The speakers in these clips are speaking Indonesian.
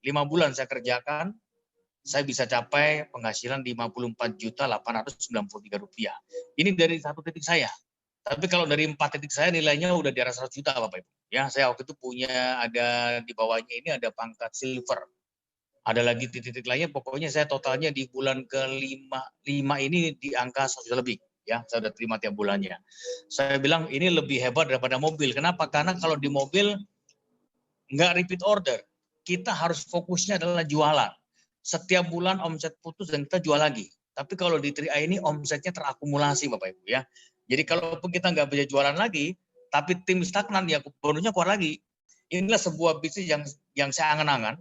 5 bulan saya kerjakan, saya bisa capai penghasilan Rp54.893. Ini dari satu titik saya. Tapi kalau dari 4 titik saya nilainya udah di atas 100 juta Bapak Ibu. Ya, saya waktu itu punya ada di bawahnya ini ada pangkat silver. Ada lagi titik-titik lainnya, pokoknya saya totalnya di bulan ke-5 ini di angka 1 juta lebih. Ya, saya udah terima tiap bulannya. Saya bilang ini lebih hebat daripada mobil. Kenapa? Karena kalau di mobil nggak repeat order. Kita harus fokusnya adalah jualan. Setiap bulan omset putus dan kita jual lagi. Tapi kalau di 3i ini omsetnya terakumulasi Bapak Ibu ya. Jadi kalaupun kita nggak bisa jualan lagi, tapi tim stagnan ya bonusnya keluar lagi. Inilah sebuah bisnis yang saya angan-angan,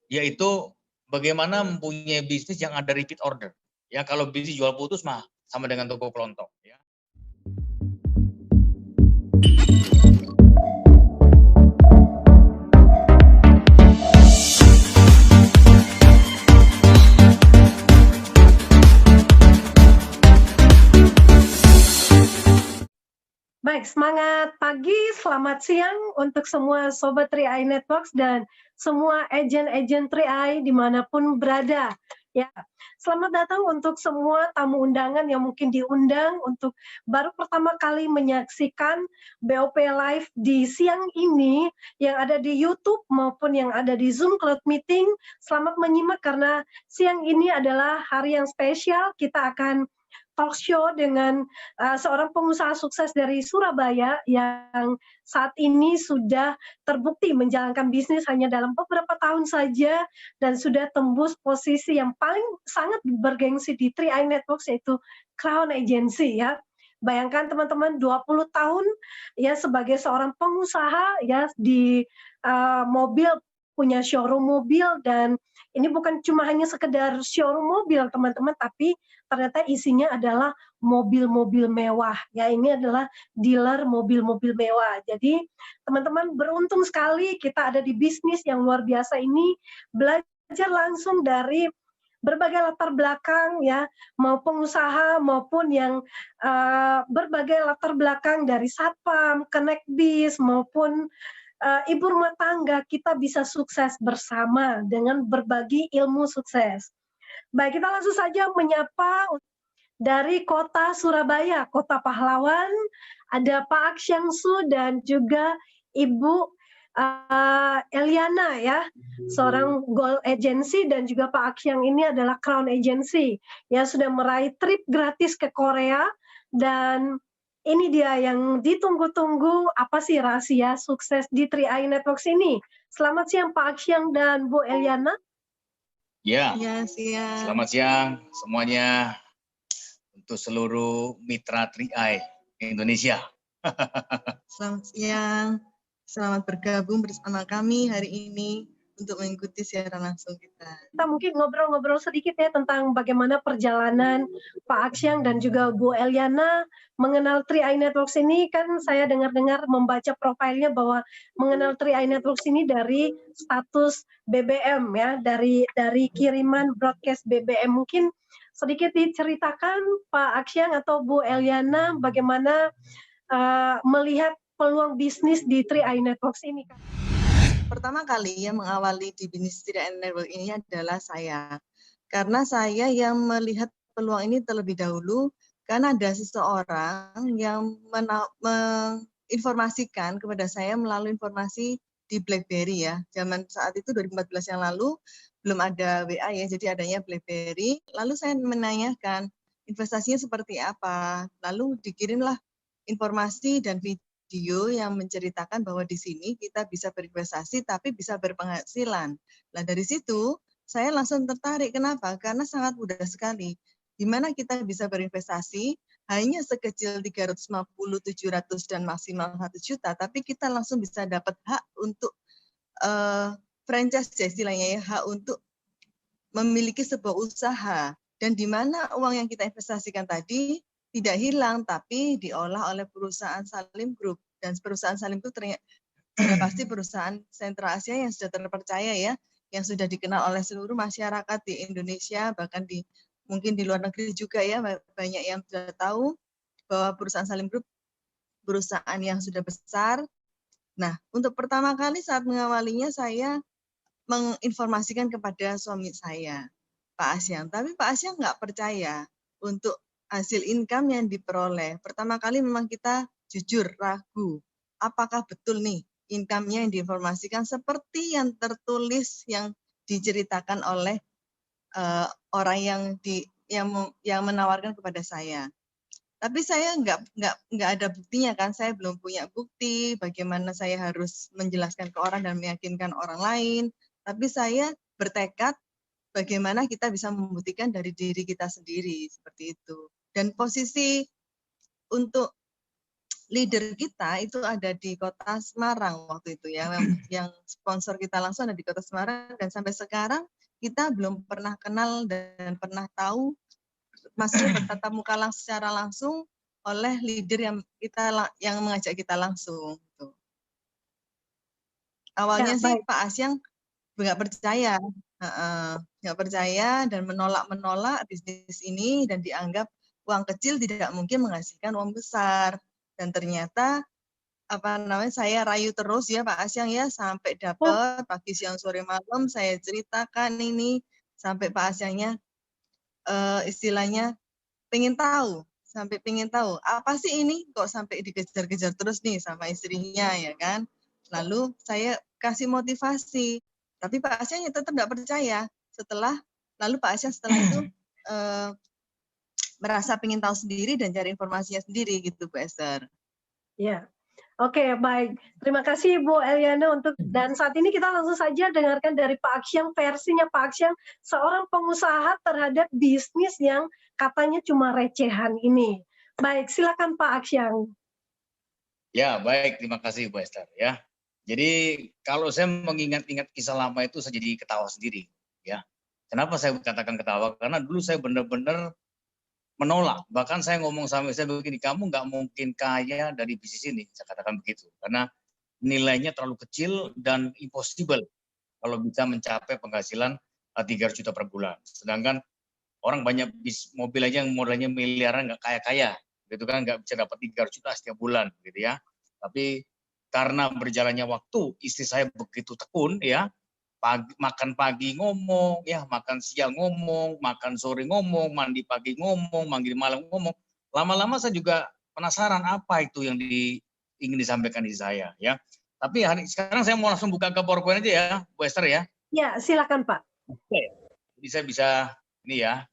yaitu bagaimana mempunyai bisnis yang ada repeat order. Ya kalau bisnis jual putus mah sama dengan toko kelontong. Ya. Baik, semangat pagi, selamat siang untuk semua Sobat 3i Networks dan semua agen-agen 3i dimanapun berada. Ya, selamat datang untuk semua tamu undangan yang mungkin diundang untuk baru pertama kali menyaksikan BOP Live di siang ini yang ada di YouTube maupun yang ada di Zoom Cloud Meeting. Selamat menyimak karena siang ini adalah hari yang spesial. Kita akan talk show dengan seorang pengusaha sukses dari Surabaya yang saat ini sudah terbukti menjalankan bisnis hanya dalam beberapa tahun saja dan sudah tembus posisi yang paling sangat bergengsi di 3i Networks yaitu Crown Agency ya. Bayangkan teman-teman 20 tahun ya sebagai seorang pengusaha ya di mobil, punya showroom mobil, dan ini bukan cuma hanya sekedar showroom mobil teman-teman, tapi ternyata isinya adalah mobil-mobil mewah. Ya, ini adalah dealer mobil-mobil mewah. Jadi teman-teman beruntung sekali kita ada di bisnis yang luar biasa ini, belajar langsung dari berbagai latar belakang ya, mau pengusaha maupun yang berbagai latar belakang dari satpam, connect bis maupun ibu rumah tangga, kita bisa sukses bersama dengan berbagi ilmu sukses. Baik, kita langsung saja menyapa dari kota Surabaya, kota pahlawan, ada Pak Aksyangsu dan juga Ibu Eliana ya, seorang Gold Agency, dan juga Pak Aksyang ini adalah Crown Agency yang sudah meraih trip gratis ke Korea. Dan ini dia yang ditunggu-tunggu, apa sih rahasia sukses di 3i Networks ini. Selamat siang Pak Aksyang dan Bu Eliana. Ya, siang. Selamat siang semuanya untuk seluruh mitra 3i Indonesia. Selamat siang, selamat bergabung bersama kami hari ini untuk mengikuti siaran langsung kita. Kita mungkin ngobrol-ngobrol sedikit ya tentang bagaimana perjalanan Pak Aksyang dan juga Bu Eliana mengenal 3i Networks ini. Kan saya dengar-dengar membaca profilnya bahwa mengenal 3i Networks ini dari status BBM ya, dari kiriman broadcast BBM. Mungkin sedikit diceritakan Pak Aksyang atau Bu Eliana bagaimana melihat peluang bisnis di 3i Networks ini. Pertama kali yang mengawali di bisnis 3i Network ini adalah saya. Karena saya yang melihat peluang ini terlebih dahulu, karena ada seseorang yang menginformasikan kepada saya melalui informasi di BlackBerry ya. Zaman saat itu 2014 yang lalu belum ada WA ya, jadi adanya BlackBerry. Lalu saya menanyakan investasinya seperti apa. Lalu dikirimlah informasi dan video yang menceritakan bahwa di sini kita bisa berinvestasi tapi bisa berpenghasilan. Nah dari situ saya langsung tertarik. Kenapa? Karena sangat mudah sekali. Di mana kita bisa berinvestasi hanya sekecil 350, 700 dan maksimal 1 juta, tapi kita langsung bisa dapat hak untuk franchise istilahnya ya, hak untuk memiliki sebuah usaha. Dan di mana uang yang kita investasikan tadi tidak hilang, tapi diolah oleh perusahaan Salim Group. Dan perusahaan Salim Group ternyata sudah pasti perusahaan Sentra Asia yang sudah terpercaya ya, yang sudah dikenal oleh seluruh masyarakat di Indonesia, bahkan mungkin di luar negeri juga ya, banyak yang sudah tahu bahwa perusahaan Salim Group perusahaan yang sudah besar. Nah, untuk pertama kali saat mengawalinya saya menginformasikan kepada suami saya, Pak Asyang. Tapi Pak Asyang nggak percaya untuk hasil income yang diperoleh. Pertama kali memang kita jujur, ragu. Apakah betul nih income-nya yang diinformasikan seperti yang tertulis, yang diceritakan oleh orang yang menawarkan kepada saya. Tapi saya nggak ada buktinya kan, saya belum punya bukti bagaimana saya harus menjelaskan ke orang dan meyakinkan orang lain. Tapi saya bertekad bagaimana kita bisa membuktikan dari diri kita sendiri seperti itu. Dan posisi untuk leader kita itu ada di Kota Semarang waktu itu ya, yang sponsor kita langsung ada di Kota Semarang, dan sampai sekarang kita belum pernah kenal dan pernah tahu masih bertatap muka secara langsung oleh leader yang mengajak kita langsung. Gitu. Awalnya sih Pak Asyang nggak percaya, dan menolak bisnis ini dan dianggap uang kecil tidak mungkin menghasilkan uang besar. Dan ternyata saya rayu terus ya Pak Asyang ya, sampai dapat pagi siang sore malam saya ceritakan ini sampai Pak Asyangnya istilahnya pengen tahu apa sih ini kok sampai dikejar-kejar terus nih sama istrinya ya kan. Lalu saya kasih motivasi, tapi Pak Asyang tetap nggak percaya. Lalu Pak Asyang setelah itu merasa pengen tahu sendiri dan cari informasinya sendiri gitu Bu Esther. Ya. Oke, baik. Terima kasih Bu Eliana dan saat ini kita langsung saja dengarkan dari Pak Asyang, versinya Pak Asyang, seorang pengusaha terhadap bisnis yang katanya cuma recehan ini. Baik, silakan Pak Asyang. Ya, baik. Terima kasih Bu Esther ya. Jadi kalau saya mengingat-ingat kisah lama itu saya jadi ketawa sendiri ya. Kenapa saya katakan ketawa? Karena dulu saya benar-benar menolak. Bahkan saya ngomong sama saya begini, kamu nggak mungkin kaya dari bisnis ini, saya katakan begitu. Karena nilainya terlalu kecil dan impossible kalau bisa mencapai penghasilan 3 juta per bulan. Sedangkan orang banyak mobil aja yang modalnya miliaran nggak kaya-kaya, gitu kan, nggak bisa dapat 3 juta setiap bulan, gitu ya. Tapi karena berjalannya waktu, istri saya begitu tekun, ya, makan pagi ngomong, ya, makan siang ngomong, makan sore ngomong, mandi pagi ngomong, mandi malam ngomong. Lama-lama saya juga penasaran apa itu yang ingin disampaikan di saya, ya. Tapi sekarang saya mau langsung buka ke PowerPoint aja ya, Bu Esther ya. Ya, silakan Pak. Oke. Jadi saya bisa ini ya.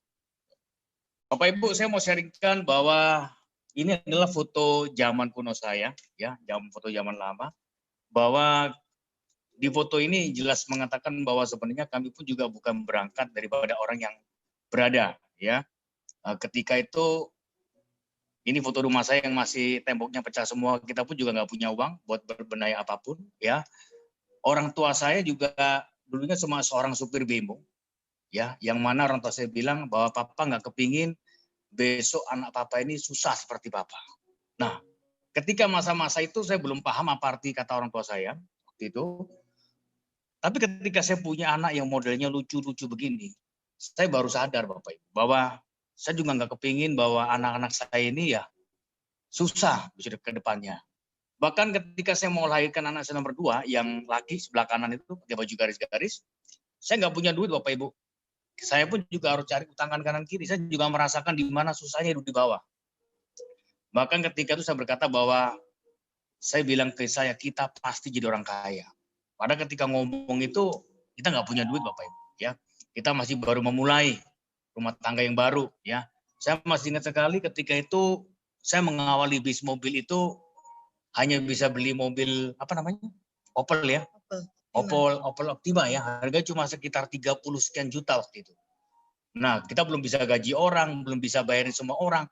Bapak Ibu, saya mau sharingkan bahwa ini adalah foto zaman kuno saya, ya, foto zaman lama. Bahwa di foto ini jelas mengatakan bahwa sebenarnya kami pun juga bukan berangkat daripada orang yang berada, ya. Ketika itu ini foto rumah saya yang masih temboknya pecah semua, kita pun juga nggak punya uang buat berbenah apapun, ya. Orang tua saya juga dulunya cuma seorang supir bemo, ya, yang mana orang tua saya bilang bahwa papa nggak kepingin besok anak papa ini susah seperti papa. Nah, ketika masa-masa itu saya belum paham apa arti kata orang tua saya waktu itu. Tapi ketika saya punya anak yang modelnya lucu-lucu begini, saya baru sadar Bapak Ibu bahwa saya juga nggak kepingin bahwa anak-anak saya ini ya susah ke depannya. Bahkan ketika saya mau lahirkan anak saya nomor 2, yang laki sebelah kanan itu pakai baju garis-garis, saya nggak punya duit Bapak Ibu. Saya pun juga harus cari tangan kanan kiri. Saya juga merasakan di mana susahnya hidup di bawah. Bahkan ketika itu saya berkata bahwa saya bilang ke saya, kita pasti jadi orang kaya. Padahal ketika ngomong itu kita nggak punya duit Bapak Ibu, ya. Kita masih baru memulai rumah tangga yang baru, ya. Saya masih ingat sekali ketika itu saya mengawali bisnis mobil itu hanya bisa beli mobil apa namanya? Opel ya. Opel Optima ya. Harganya cuma sekitar 30 sekian juta waktu itu. Nah, kita belum bisa gaji orang, belum bisa bayarin semua orang.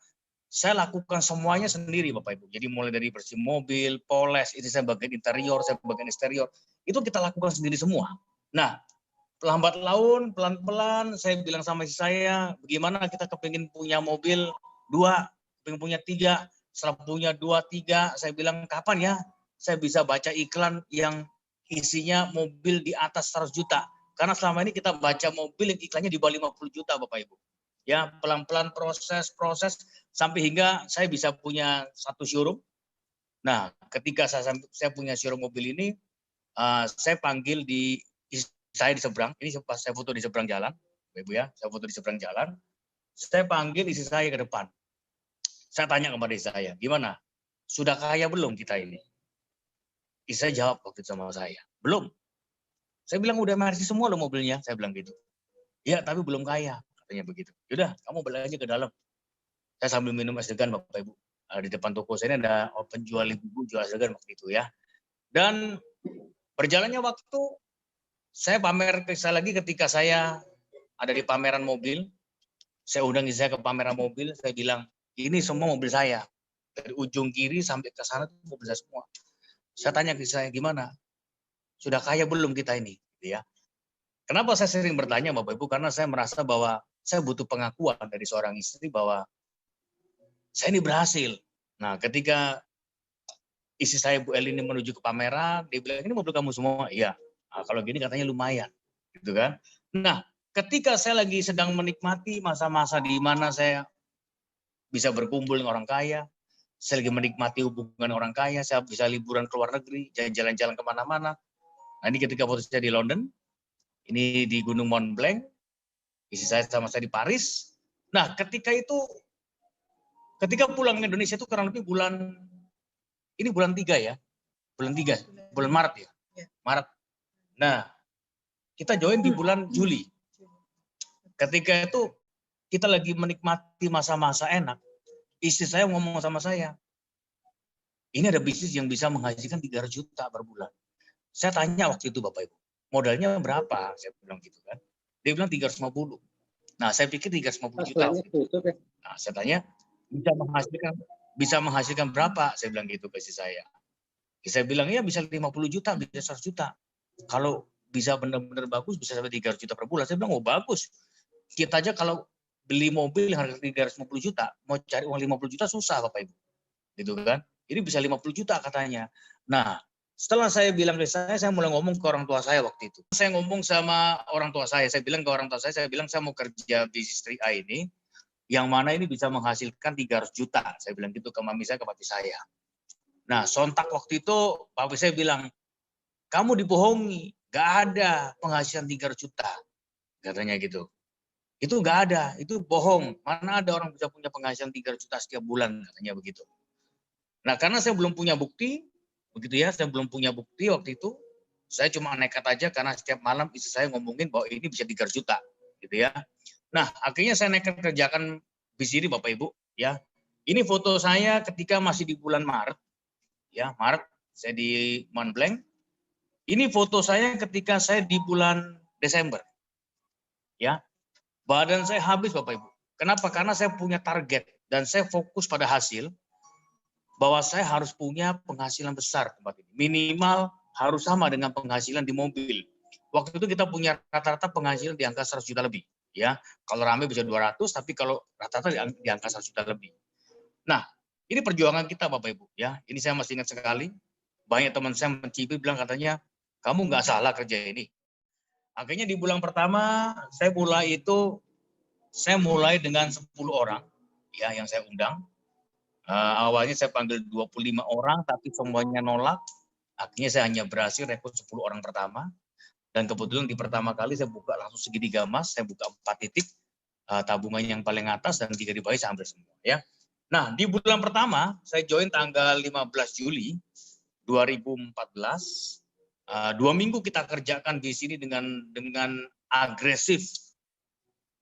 Saya lakukan semuanya sendiri Bapak Ibu. Jadi mulai dari bersih mobil, poles, ini saya bagian interior, saya bagian eksterior. Itu kita lakukan sendiri semua. Nah, lambat laun, pelan-pelan saya bilang sama istri saya, bagaimana kita kepingin punya mobil 2, kepingin punya 3, setelah punya 2, 3, saya bilang kapan ya saya bisa baca iklan yang isinya mobil di atas 100 juta. Karena selama ini kita baca mobil yang iklannya di bawah 50 juta Bapak Ibu. Ya, pelan-pelan proses sampai hingga saya bisa punya satu showroom. Nah, ketika saya punya showroom mobil ini, saya panggil di saya di seberang, ini pas saya foto di seberang jalan, Ibu ya, saya foto di seberang jalan, saya panggil istri saya ke depan. Saya tanya kepada istri saya, gimana? Sudah kaya belum kita ini? Istri saya jawab waktu itu sama saya, belum. Saya bilang udah Mercy semua loh mobilnya, saya bilang gitu. Ya, tapi belum kaya, katanya begitu. Yaudah, kamu balik aja ke dalam. Saya sambil minum es degan, Bapak Ibu. Di depan toko saya ini ada penjual ibu jual es degan waktu itu ya. Dan berjalannya waktu, saya pamer ke saya lagi ketika saya ada di pameran mobil. Saya undang istri saya ke pameran mobil, saya bilang, ini semua mobil saya. Dari ujung kiri sampai ke sana itu mobil saya semua. Saya tanya ke saya, gimana? Sudah kaya belum kita ini? Gitu ya. Kenapa saya sering bertanya Bapak Ibu? Karena saya merasa bahwa saya butuh pengakuan dari seorang istri bahwa saya ini berhasil. Nah, ketika istri saya Bu Eli ini menuju ke pameran, dia bilang, ini mobil kamu semua? Iya. Nah, kalau gini katanya lumayan. Gitu kan. Nah, ketika saya lagi sedang menikmati masa-masa di mana saya bisa berkumpul dengan orang kaya, saya lagi menikmati hubungan orang kaya, saya bisa liburan ke luar negeri, jalan-jalan kemana-mana. Nah, ini ketika foto saya di London, ini di Gunung Mont Blanc, istri saya sama saya di Paris. Nah, ketika pulang ke Indonesia itu kurang lebih bulan 3 ya, bulan Maret ya, Maret. Nah, kita join di bulan Juli. Ketika itu kita lagi menikmati masa-masa enak, istri saya ngomong sama saya, ini ada bisnis yang bisa menghasilkan 300 juta per bulan. Saya tanya waktu itu Bapak Ibu, modalnya berapa? Saya bilang gitu kan. Dia bilang 350. Nah, saya pikir 350 juta. Nah, saya tanya, bisa menghasilkan berapa? Saya bilang gitu ke istri saya. Saya bilang, ya bisa 50 juta, bisa 100 juta. Kalau bisa benar-benar bagus, bisa sampai 300 juta per bulan. Saya bilang, oh bagus. Kita aja kalau beli mobil yang harga 350 juta, mau cari uang 50 juta susah Bapak Ibu. Gitu kan. Ini bisa 50 juta katanya. Nah, setelah saya bilang ke saya mulai ngomong ke orang tua saya waktu itu. Saya ngomong sama orang tua saya bilang ke orang tua saya bilang saya mau kerja bisnis 3i ini, yang mana ini bisa menghasilkan 300 juta. Saya bilang gitu ke mami saya, ke papi saya. Nah, sontak waktu itu papi saya bilang, kamu dibohongi, gak ada penghasilan 300 juta. Katanya gitu. Itu gak ada, itu bohong. Mana ada orang bisa punya penghasilan 300 juta setiap bulan, katanya begitu. Nah, karena saya belum punya bukti, begitu ya, saya belum punya bukti waktu itu, saya cuma nekat aja karena setiap malam istri saya ngomongin bahwa ini bisa 300 juta, gitu ya. Nah, akhirnya saya nekat kerjakan bisnis ini Bapak Ibu, ya. Ini foto saya ketika masih di bulan Maret, ya, Maret saya di Mont Blanc. Ini foto saya ketika saya di bulan Desember, ya. Badan saya habis Bapak Ibu. Kenapa? Karena saya punya target dan saya fokus pada hasil, bahwa saya harus punya penghasilan besar tempat ini. Minimal harus sama dengan penghasilan di mobil. Waktu itu kita punya rata-rata penghasilan di angka 100 juta lebih. Ya, kalau rame bisa 200, tapi kalau rata-rata di angka 100 juta lebih. Nah, ini perjuangan kita Bapak Ibu. Ya, ini saya masih ingat sekali. Banyak teman saya mencibir bilang katanya, kamu nggak salah kerja ini. Akhirnya di bulan pertama saya mulai dengan 10 orang ya yang saya undang. Awalnya saya panggil 25 orang, tapi semuanya nolak. Akhirnya saya hanya berhasil rekrut 10 orang pertama. Dan kebetulan di pertama kali saya buka langsung segitiga emas, saya buka 4 titik, tabungan yang paling atas dan 3 di bawah saya ambil semua. Ya. Nah, di bulan pertama saya join tanggal 15 Juli 2014. 2 minggu kita kerjakan di sini dengan agresif.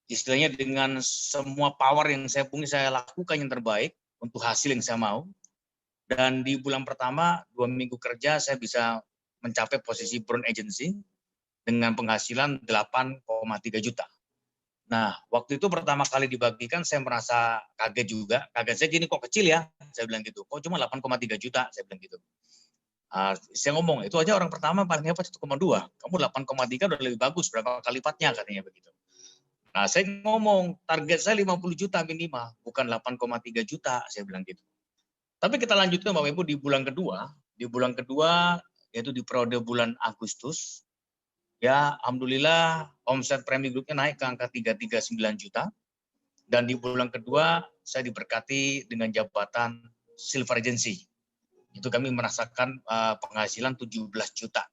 Istilahnya dengan semua power yang saya punya, saya lakukan yang terbaik untuk hasil yang saya mau. Dan di bulan pertama, 2 minggu kerja, saya bisa mencapai posisi brown agency dengan penghasilan 8,3 juta. Nah, waktu itu pertama kali dibagikan, saya merasa kaget juga. Kaget saya gini, kok kecil ya? Saya bilang gitu. Kok cuma 8,3 juta? Saya bilang gitu. Saya ngomong, itu aja orang pertama paling hebat 1,2. Kamu 8,3 udah lebih bagus, berapa kali lipatnya katanya begitu. Nah, saya ngomong, target saya 50 juta minimal, bukan 8,3 juta, saya bilang gitu. Tapi kita lanjutkan Bapak Ibu di bulan kedua, yaitu di periode bulan Agustus, ya alhamdulillah omset Premi Groupnya naik ke angka 339 juta. Dan di bulan kedua, saya diberkati dengan jabatan Silver Agency. Itu kami merasakan penghasilan 17 juta.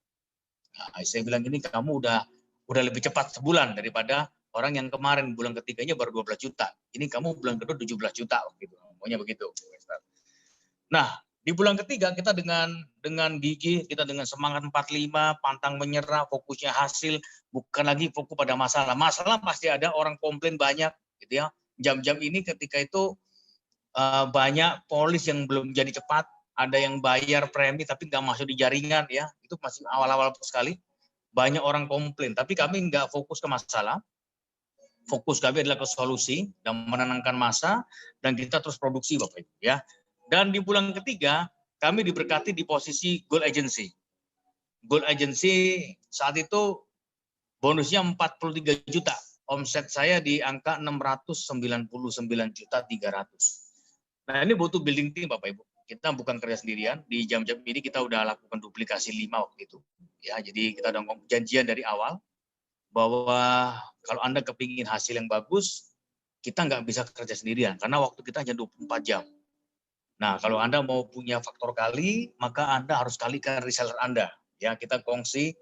Nah, saya bilang ini kamu udah udah lebih cepat sebulan daripada orang yang kemarin bulan ketiganya baru 12 juta. Ini kamu bulan kedua 17 juta gitu. Pokoknya begitu. Nah, di bulan ketiga kita dengan gigih, kita dengan semangat 45, pantang menyerah, fokusnya hasil, bukan lagi fokus pada masalah. Masalah pasti ada, orang komplain banyak gitu ya. Jam-jam ini ketika itu banyak polis yang belum jadi cepat, ada yang bayar premi tapi nggak masuk di jaringan ya. Itu masih awal-awal sekali. Banyak orang komplain, tapi kami nggak fokus ke masalah. Fokus kami adalah ke solusi dan menenangkan masa, dan kita terus produksi Bapak Ibu ya. Dan di bulan ketiga kami diberkati di posisi Gold Agency. Gold Agency saat itu bonusnya 43 juta. Omset saya di angka 699.300. Nah, ini butuh building team Bapak Ibu. Kita bukan kerja sendirian. Di jam-jam ini kita udah lakukan duplikasi 5 waktu itu. Ya, jadi kita udah janjian dari awal bahwa kalau Anda kepingin hasil yang bagus, kita nggak bisa kerja sendirian karena waktu kita hanya 24 jam. Nah, kalau Anda mau punya faktor kali, maka Anda harus kalikan reseller Anda. Ya, kita kongsi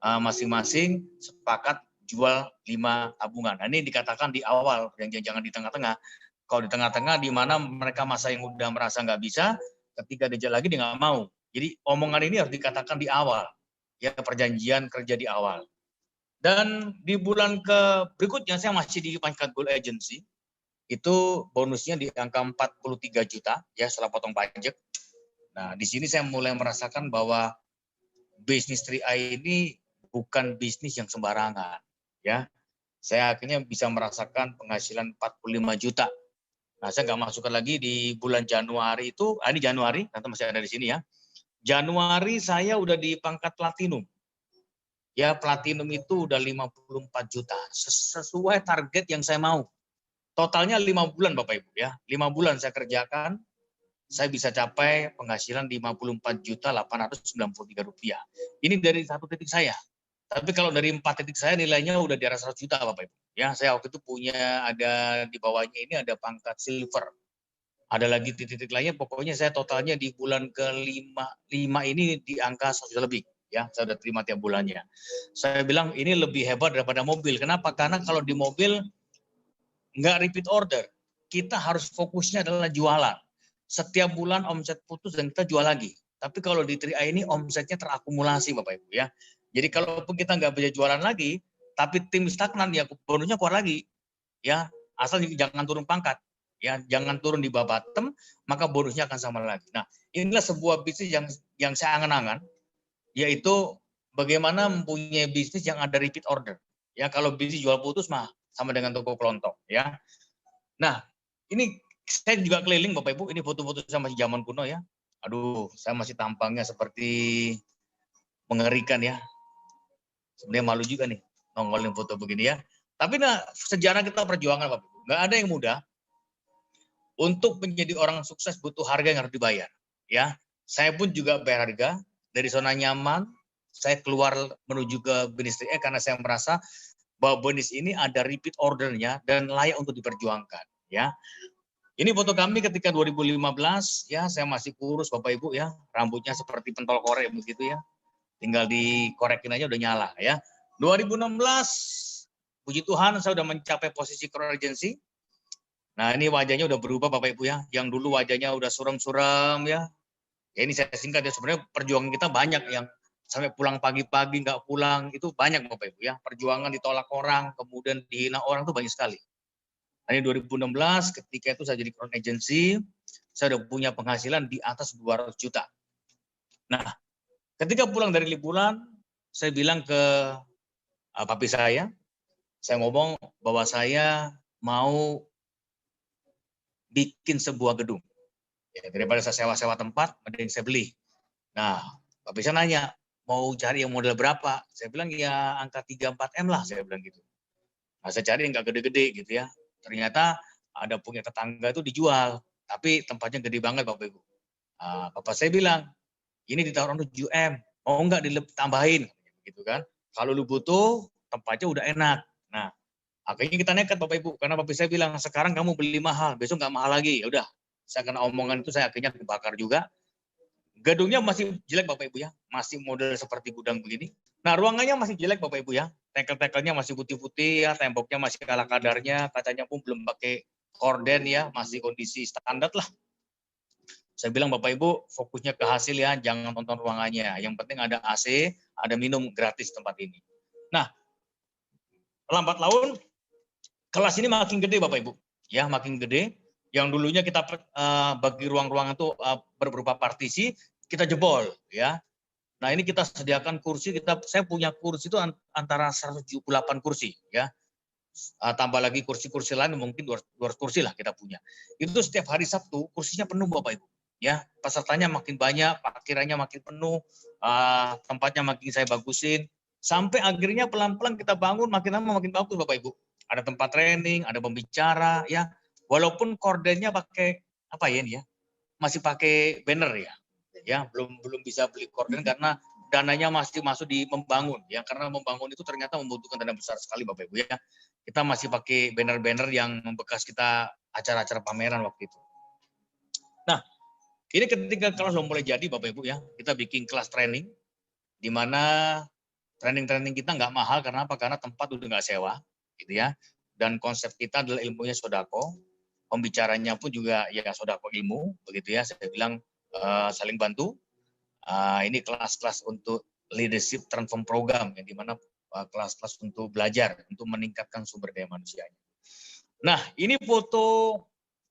masing-masing sepakat jual 5 tabungan. Nah, ini dikatakan di awal, jangan di tengah-tengah. Kalau di tengah-tengah, di mana mereka masa yang udah merasa nggak bisa, ketika dia lagi dia nggak mau. Jadi omongan ini harus dikatakan di awal. Ya, perjanjian kerja di awal. Dan di bulan berikutnya saya masih di pangkat Gold Agency. Itu bonusnya di angka 43 juta ya setelah potong pajak. Nah, di sini saya mulai merasakan bahwa bisnis 3i ini bukan bisnis yang sembarangan ya. Saya akhirnya bisa merasakan penghasilan 45 juta. Nah, saya nggak masukkan lagi di bulan Januari itu, ini Januari, nanti masih ada di sini ya. Januari saya udah di pangkat platinum. Ya, platinum itu udah 54 juta. Sesuai target yang saya mau. Totalnya 5 bulan Bapak Ibu ya. 5 bulan saya kerjakan, saya bisa capai penghasilan 54.893 rupiah. Ini dari 1 titik saya. Tapi kalau dari 4 titik saya nilainya udah di atas 100 juta Bapak Ibu. Ya, saya waktu itu punya ada di bawahnya ini ada pangkat silver. Ada lagi titik-titik lainnya, pokoknya saya totalnya di bulan ke-5 ini di angka 100 juta lebih. Ya, saya sudah terima tiap bulannya. Saya bilang ini lebih hebat daripada mobil. Kenapa? Karena kalau di mobil nggak repeat order, kita harus fokusnya adalah jualan. Setiap bulan omset putus dan kita jual lagi. Tapi kalau di 3i ini omsetnya terakumulasi Bapak Ibu ya. Jadi kalaupun kita nggak bisa jualan lagi, tapi tim stagnan ya bonusnya keluar lagi. Ya, asal jangan turun pangkat. Ya, jangan turun di bawah bottom, maka bonusnya akan sama lagi. Nah, inilah sebuah bisnis yang saya angan-angan, yaitu bagaimana mempunyai bisnis yang ada repeat order. Ya, kalau bisnis jual putus mah sama dengan toko kelontong ya. Nah, ini saya juga keliling Bapak Ibu, ini foto-foto saya masih zaman kuno ya. Aduh, saya masih tampangnya seperti mengerikan ya. Sebenarnya malu juga nih nongolin foto begini ya. Tapi nah, sejarah kita perjuangan Bapak Ibu. Nggak ada yang mudah. Untuk menjadi orang sukses butuh harga yang harus dibayar. Ya, saya pun juga bayar harga dari zona nyaman. Saya keluar menuju ke bisnis 3i karena saya merasa bahwa bisnis ini ada repeat ordernya dan layak untuk diperjuangkan. Ya, ini foto kami ketika 2015. Ya, saya masih kurus Bapak Ibu ya, rambutnya seperti pentol korek begitu ya. Tinggal dikorekin aja udah nyala ya. 2016, puji Tuhan saya udah mencapai posisi Gold Agency. Nah, ini wajahnya udah berubah Bapak Ibu ya. Yang dulu wajahnya udah suram-suram ya. Ya ini saya singkat ya, sebenarnya perjuangan kita banyak yang sampai pulang pagi-pagi nggak pulang, itu banyak Bapak Ibu ya. Perjuangan ditolak orang, kemudian dihina orang itu banyak sekali. Nah, ini 2016 ketika itu saya jadi Gold Agency, saya udah punya penghasilan di atas 200 juta. Nah, ketika pulang dari liburan, saya bilang ke papi saya ngomong bahwa saya mau bikin sebuah gedung. Ya, daripada saya sewa-sewa tempat, mending saya beli. Nah, papi saya nanya, mau cari yang model berapa? Saya bilang ya angka 3-4 M lah, saya bilang gitu. Nah, saya cari yang nggak gede-gede gitu ya. Ternyata ada punya tetangga itu dijual, tapi tempatnya gede banget Bapak Ibu. Nah, Bapak saya bilang, ini ditaruh 7M, mau nggak ditambahin? Gitu kan. Kalau lu butuh, tempatnya udah enak. Nah, akhirnya kita nekat Bapak Ibu, karena Bapak saya bilang, sekarang kamu beli mahal, besok nggak mahal lagi. Ya udah, saya kena omongan itu, saya akhirnya dibakar juga. Gedungnya masih jelek Bapak Ibu ya, masih model seperti gudang begini. Nah, ruangannya masih jelek Bapak Ibu ya. Tekel-tekelnya masih putih-putih ya, temboknya masih kalah kadarnya, kacanya pun belum pakai korden ya, masih kondisi standar lah. Saya bilang Bapak Ibu fokusnya ke hasil ya, jangan tonton ruangannya. Yang penting ada AC, ada minum gratis tempat ini. Nah, lambat laun kelas ini makin gede Bapak Ibu. Ya, makin gede. Yang dulunya kita bagi ruang-ruangan itu berupa partisi, kita jebol ya. Nah, ini kita sediakan kursi, saya punya kursi itu antara 178 kursi ya. Tambah lagi kursi-kursi lain mungkin 200 kursi lah kita punya. Itu setiap hari Sabtu kursinya penuh Bapak Ibu. Ya, pesertanya makin banyak, parkirannya makin penuh, tempatnya makin saya bagusin, sampai akhirnya pelan-pelan kita bangun makin lama makin bagus Bapak Ibu. Ada tempat training, ada pembicara ya. Walaupun kordennya pakai apa ya ini ya? Masih pakai banner ya. Ya, belum bisa beli korden karena dananya masih masuk di membangun ya, karena membangun itu ternyata membutuhkan dana besar sekali Bapak Ibu ya. Kita masih pakai banner-banner yang bekas kita acara-acara pameran waktu itu. Nah, ini ketika kelas mulai jadi Bapak Ibu ya, kita bikin kelas training di mana training kita nggak mahal karena apa? Karena tempat udah nggak sewa gitu ya. Dan konsep kita adalah ilmunya sodako, pembicaranya pun juga ya sodako ilmu begitu ya. Saya bilang saling bantu. Ini kelas-kelas untuk leadership transform program yang dimana kelas-kelas untuk belajar untuk meningkatkan sumber daya manusianya. Nah, ini foto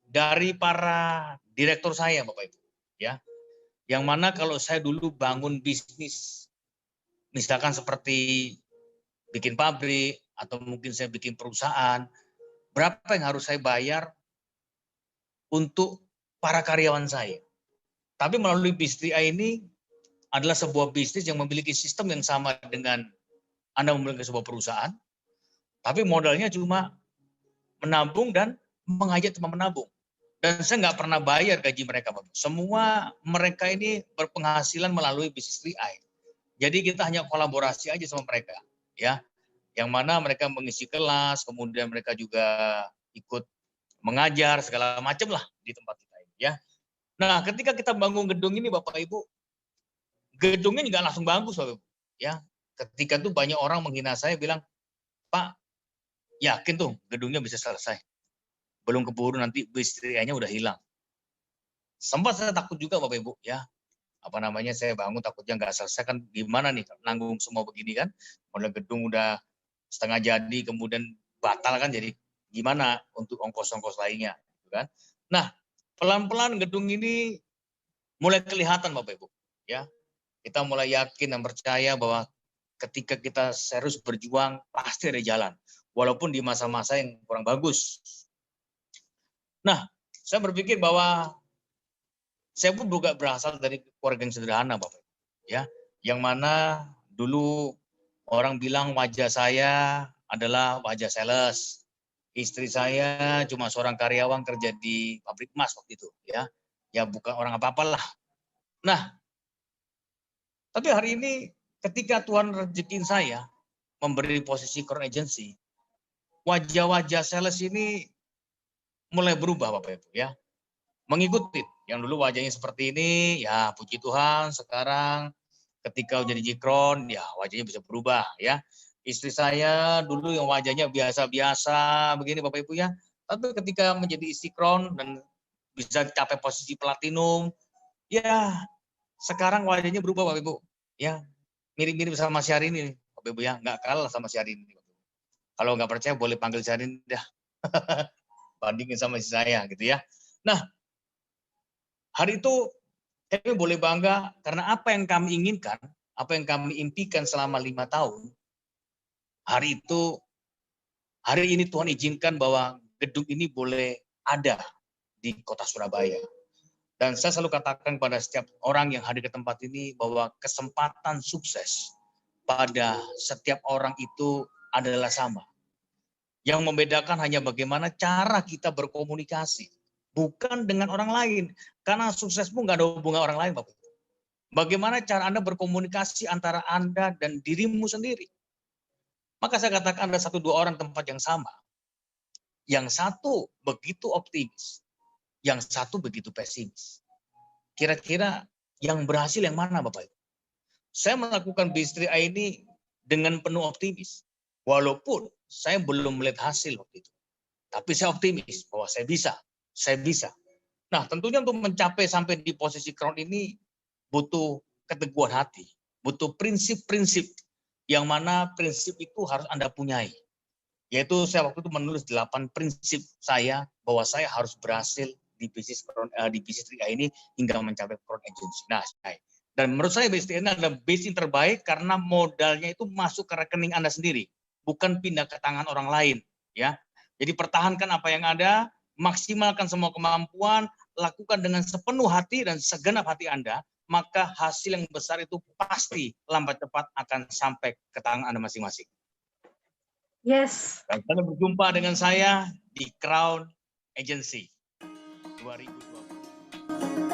dari para direktur saya Bapak Ibu ya. Yang mana kalau saya dulu bangun bisnis misalkan seperti bikin pabrik atau mungkin saya bikin perusahaan, berapa yang harus saya bayar untuk para karyawan saya. Tapi melalui bisnis ini adalah sebuah bisnis yang memiliki sistem yang sama dengan Anda memiliki sebuah perusahaan, tapi modalnya cuma menabung dan mengajak teman menabung. Dan saya nggak pernah bayar gaji mereka, Bapak. Semua mereka ini berpenghasilan melalui bisnis 3i. Jadi kita hanya kolaborasi aja sama mereka, ya. Yang mana mereka mengisi kelas, kemudian mereka juga ikut mengajar segala macam lah di tempat kita ini, ya. Nah, ketika kita bangun gedung ini, Bapak Ibu, gedungnya juga langsung bagus, Bapak Ibu. Ya, ketika itu banyak orang menghina saya bilang, Pak, yakin tuh gedungnya bisa selesai. Belum keburu nanti bisnisnya udah hilang. Sempat saya takut juga Bapak Ibu, ya. Apa namanya, saya bangun takutnya nggak selesai kan gimana nih nanggung semua begini kan. Modal gedung udah setengah jadi kemudian batal kan, jadi gimana untuk ongkos-ongkos lainnya gitu kan. Nah, pelan-pelan gedung ini mulai kelihatan Bapak Ibu, ya. Kita mulai yakin dan percaya bahwa ketika kita serius berjuang pasti ada jalan, walaupun di masa-masa yang kurang bagus. Nah, saya berpikir bahwa saya pun juga berasal dari keluarga yang sederhana, Bapak, ya, yang mana dulu orang bilang wajah saya adalah wajah sales, istri saya cuma seorang karyawan kerja di pabrik emas waktu itu, ya bukan orang apa-apalah. Nah, tapi hari ini ketika Tuhan rezekin saya memberi posisi core agency, wajah-wajah sales ini mulai berubah Bapak Ibu ya. Mengikuti yang dulu wajahnya seperti ini, ya puji Tuhan sekarang ketika jadi Jikron, ya wajahnya bisa berubah ya. Istri saya dulu yang wajahnya biasa-biasa begini Bapak Ibu ya. Tapi ketika menjadi Istiqron dan bisa capai posisi platinum, ya sekarang wajahnya berubah Bapak Ibu. Ya, mirip-mirip sama Syahrini Bapak Ibu ya, nggak kalah sama Syahrini. Kalau nggak percaya boleh panggil Syahrini dah. Bandingin sama istri saya gitu ya. Nah, hari itu kami boleh bangga karena apa yang kami inginkan, apa yang kami impikan selama 5 tahun, hari itu, hari ini Tuhan izinkan bahwa gedung ini boleh ada di kota Surabaya. Dan saya selalu katakan pada setiap orang yang hadir ke tempat ini bahwa kesempatan sukses pada setiap orang itu adalah sama. Yang membedakan hanya bagaimana cara kita berkomunikasi. Bukan dengan orang lain. Karena suksesmu nggak ada hubungan orang lain, Bapak. Bagaimana cara Anda berkomunikasi antara Anda dan dirimu sendiri. Maka saya katakan ada 1-2 orang tempat yang sama. Yang satu begitu optimis. Yang satu begitu pesimis. Kira-kira yang berhasil yang mana Bapak Ibu? Saya melakukan bisnis ini dengan penuh optimis. Walaupun saya belum melihat hasil waktu itu. Tapi saya optimis bahwa saya bisa. Nah, tentunya untuk mencapai sampai di posisi crown ini butuh keteguhan hati, butuh prinsip-prinsip yang mana prinsip itu harus Anda punyai. Yaitu saya waktu itu menulis 8 prinsip saya bahwa saya harus berhasil di bisnis TRI ini hingga mencapai crown agency. Nah, dan menurut saya bisnis TRI ini adalah bisnis terbaik karena modalnya itu masuk ke rekening Anda sendiri, bukan pindah ke tangan orang lain, ya. Jadi pertahankan apa yang ada, maksimalkan semua kemampuan, lakukan dengan sepenuh hati dan segenap hati Anda, maka hasil yang besar itu pasti lambat cepat akan sampai ke tangan Anda masing-masing. Yes. Dan Anda berjumpa dengan saya di Crown Agency 2020.